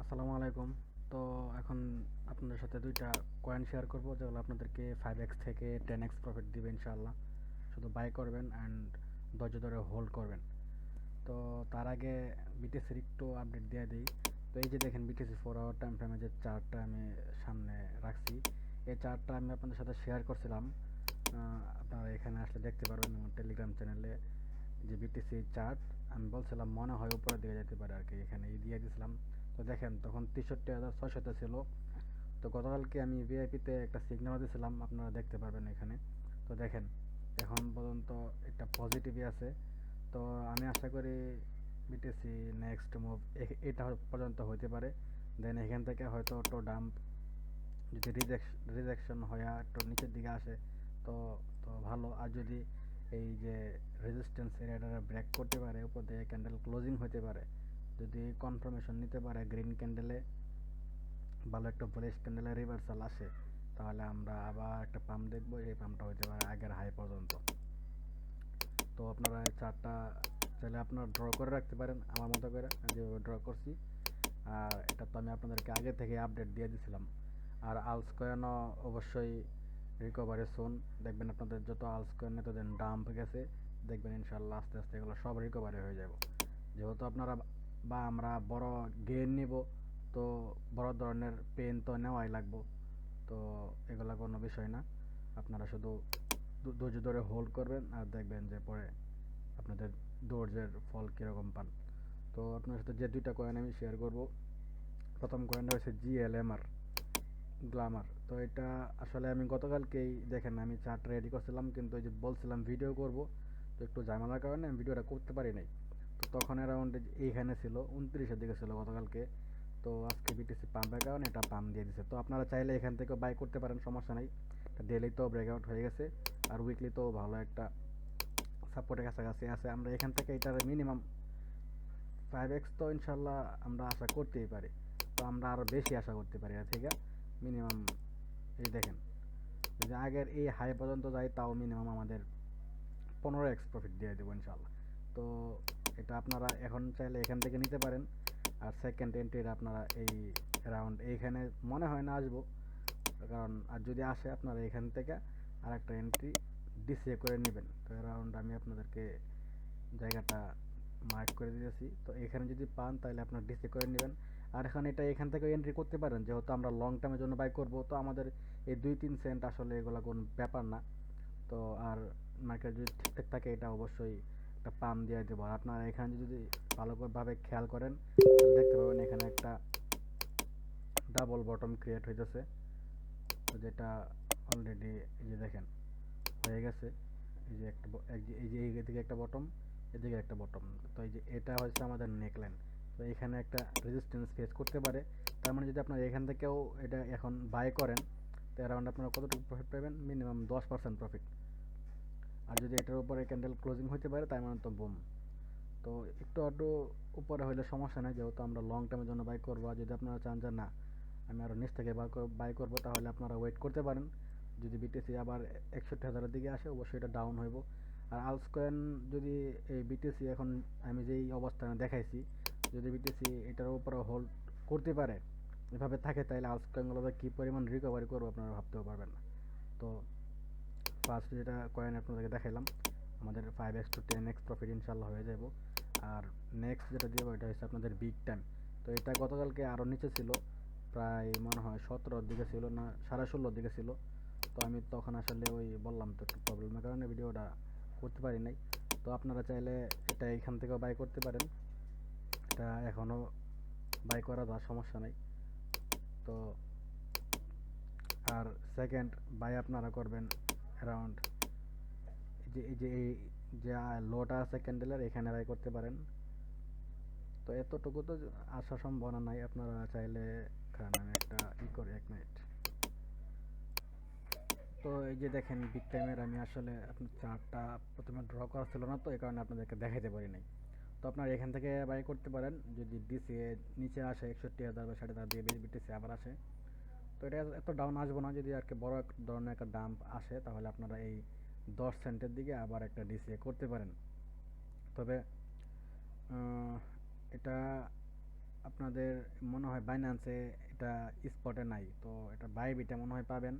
আসসালামু আলাইকুম। তো এখন আপনাদের সাথে দুইটা কয়েন শেয়ার করব যেগুলো আপনাদেরকে 5x থেকে 10x প্রফিট দিবে ইনশাআল্লাহ। শুধু বাই করবেন অ্যান্ড ধৈর্য ধরে হোল্ড করবেন। তো তার আগে বিটিসির একটু আপডেট দিয়ে দিই। তো এই যে দেখেন বিটিসি 4 আওয়ার টাইম ফ্রেমে যে চার্টটা আমি সামনে রাখছি, এই চার্টটা আমি আপনাদের সাথে শেয়ার করছিলাম। আপনারা এখানে আসলে দেখতে পারবেন আমার টেলিগ্রাম চ্যানেলে যে বিটিসি চার্ট। আমি বলছিলাম মনে হয় উপরের দিকে যেতে পারে আর কি, এখানে দিয়ে দিয়েছিলাম। তো দেখেন তখন 63,600 ছিল। তো গতকালকে আমি ভিআইপিতে একটা সিগন্যাল দিয়েছিলাম, আপনারা দেখতে পারবেন এখানে। তো দেখেন এখন পর্যন্ত একটা পজিটিভই আছে। তো আমি আশা করি বিটিসি নেক্সট মুভ এটা পর্যন্ত হইতে পারে। দেন এখান থেকে হয়তো একটু ডাম্প, যদি রিজেকশন হয়ে একটু নিচের দিকে আসে তো তো ভালো। আর যদি এই যে রেজিস্ট্যান্স এরিয়াটা ব্রেক করতে পারে, উপর দিয়ে ক্যান্ডেল ক্লোজিং হতে পারে, যদি কনফার্মেশন নিতে পারে গ্রিন ক্যান্ডেলে, ভালো একটা বুলিশ ক্যান্ডেলে রিভার্সাল আসে, তাহলে আমরা আবার একটা পাম্প দেখবো। এই পাম্পটা হতে পারে আগের হাই পর্যন্ত। তো আপনারা এই চার্টটা চাইলে আপনারা ড্র করে রাখতে পারেন আমার মতো করে, আমি যেভাবে ড্র করছি। আর এটা তো আমি আপনাদেরকে আগে থেকে আপডেট দিয়ে দিয়েছিলাম। আর আলস কয়েনও অবশ্যই রিকভারি সুন। দেখবেন আপনাদের যত আলস কয়েন এতদিন ডাম্প গেছে, দেখবেন ইনশাল্লাহ আস্তে আস্তে এগুলো সব রিকভারি হয়ে যাব। যেহেতু আপনারা বা আমরা বড় গেইন নিব, তো বড় ধরনের পেন তো নেওয়াই লাগবো। তো এগুলা কোনো বিষয় না, আপনারা শুধু ধৈর্য ধরে হোল্ড করবেন আর দেখবেন যে পরে আপনাদের ধৈর্যের ফল কীরকম পান। তো আপনার সাথে যে দুইটা কয়েন আমি শেয়ার করব, প্রথম কয়েনটা হচ্ছে জিএলএমআর গ্লামার। তো এটা আসলে আমি গতকালকেই দেখেন আমি চার্ট রেডি করছিলাম, কিন্তু ওই যে বলছিলাম ভিডিও করব, তো একটু ঝামেলার কারণে আমি ভিডিওটা করতে পারি নাই। তো তখন অ্যারাউন্ড এইখানে ছিল 29-এর দিকে ছিল গতকালকে। তো আজকে বিটিসি পাম্পের কারণে এটা পাম্প দিয়ে দিছে। তো আপনারা চাইলে এখান থেকে বাই করতে পারেন, সমস্যা নেই। ডেলি তো ব্রেকআউট হয়ে গেছে, আর উইকলি তো ভালো একটা সাপোর্টের কাছাকাছি আছে। আমরা এখান থেকে এটার মিনিমাম 5x তো ইনশাল্লাহ আমরা আশা করতেই পারি। তো আমরা আরও বেশি আশা করতে পারি এর থেকে। মিনিমাম এই দেখেন, যদি আগের এই হাই পর্যন্ত যাই তাও মিনিমাম আমাদের 15x প্রফিট দিয়ে দেবো ইনশাল্লাহ। তো এটা আপনারা এখন চাইলে এখান থেকে নিতে পারেন। আর সেকেন্ড এন্ট্রির আপনারা এই রাউন্ড এইখানে মনে হয় না আসবো, কারণ আর যদি আসে আপনারা এখান থেকে আর একটা এন্ট্রি ডিসিএ করে নেবেন। তো রাউন্ড আমি আপনাদেরকে জায়গাটা মার্ক করে দিয়েছি। তো এখানে যদি পান তাহলে আপনার ডিসি করে নেবেন। আর এখন এটা এখান থেকে এন্ট্রি করতে পারেন, যেহেতু আমরা লং টার্মের জন্য বাই করব, তো আমাদের এই 2-3 সেন্ট আসলে এগুলো কোনো ব্যাপার না। তো আর মার্কেট যদি ঠিকঠাক থাকে এটা অবশ্যই একটা পাম্প দিয়ে দেবো। আর আপনারা এখানে যদি ভালোভাবে খেয়াল করেন তাহলে দেখতে পাবেন এখানে একটা ডাবল বটম ক্রিয়েট হইতেছে, তো যেটা অলরেডি এই যে দেখেন হয়ে গেছে। এই যে একটা এই যে এইদিকে একটা বটম, এদিকে একটা বটম। তো এই যে এটা হচ্ছে আমাদের নেকলাইন। তো এখানে একটা রেজিস্ট্যান্স ফেস করতে পারে। তার মানে যদি আপনারা এখান থেকেও এটা এখন বাই করেন, তো অ্যারাউন্ড আপনারা কতটুকু প্রফিট পাবেন? Minimum 10% profit. আর যদি এটার উপরে ক্যান্ডেল ক্লোজিং হতে পারে তার মানে তো বুম। তো একটু আধটু উপরে হইলে সমস্যা নেই, যেহেতু আমরা লং টার্মের জন্য বাই করবো। আর যদি আপনারা চান যে না আমি আরও নিচ থেকে বাই করবো, তাহলে আপনারা ওয়েট করতে পারেন। যদি বিটিসি আবার 61,000-এর দিকে আসে অবশ্যই এটা ডাউন হইব। আর আলসকয়েন যদি এই বিটিসি এখন আমি যেই অবস্থানে দেখাইছি, যদি বিটিসি এটার উপরে হোল্ড করতে পারে, এভাবে থাকে, তাহলে আলসকয়েনগুলোতে কী পরিমাণ রিকভারি করবো আপনারা ভাবতেও পারবেন না। তো ফার্স্ট যেটা কয়েন আপনাদেরকে দেখাইলাম, আমাদের 5x to 10x প্রফিট ইনশাল্লাহ হয়ে যাব। আর নেক্সট যেটা দিয়ে এটা হচ্ছে আপনাদের বিগ টাইম। তো এটা গতকালকে আরও নিচে ছিল, প্রায় মনে হয় 17-র দিকে ছিল, না 16.5-র দিকে ছিল। তো আমি তখন আসলে ওই বললাম তো একটু প্রবলেমের কারণে ভিডিওটা করতে পারি নাই। তো আপনারা চাইলে এটা এখান থেকেও বাই করতে পারেন, এটা এখনও বাই করা যায়, সমস্যা নেই। তো আর সেকেন্ড বাই আপনারা করবেন অ্যারাউন্ড এই যে লোটা আছে ক্যান্ডেলের, এখানে বাই করতে পারেন। তো এতটুকু তো আসা সম্ভাবনা নাই। আপনারা চাইলে খারাপ, আমি একটা করে 1 মিনিট। তো এই যে দেখেন বিগ টাইমের আমি আসলে আপনার চার্টটা প্রথমে ড্র করা ছিল না, তো এই কারণে আপনাদেরকে দেখাইতে পারি নাই। তো আপনারা এখান থেকে বাই করতে পারেন। যদি ডিসিএ নিচে আসে 61,000 বা 60,000 দিয়ে বিটিসি আবার আসে, তো এটা এত ডাউন আসবো না। যদি আর কি বড় এক ধরনের একটা ডাম্প আসে, তাহলে আপনারা এই 10 সেন্টের দিকে আবার একটা ডিসিএ করতে পারেন। তবে এটা আপনাদের মনে হয় বাইন্যান্সে এটা স্পটে নাই, তো এটা বাইবিটে মনে হয় পাবেন,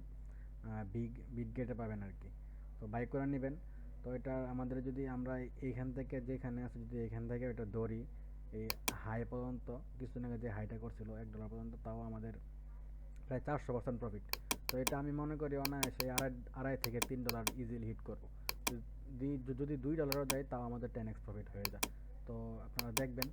বিট গেটে পাবেন আর কি। তো বাই করে নেবেন। তো এটা আমাদের যদি আমরা এইখান থেকে যেখানে আছে যদি এখান থেকে এটা ধরি এই হাই পর্যন্ত, কিছুদিন আগে যে হাইটা করছিল $1 পর্যন্ত, তাও আমাদের প্রায় 400% প্রফিট। তো এটা আমি মনে করি অনায়াসে আড়াই আড়াই থেকে $3 ইজিলি হিট করবো। যদি $2ও দেয় তাও আমাদের 10x প্রফিট হয়ে যায়। তো আপনারা দেখবেন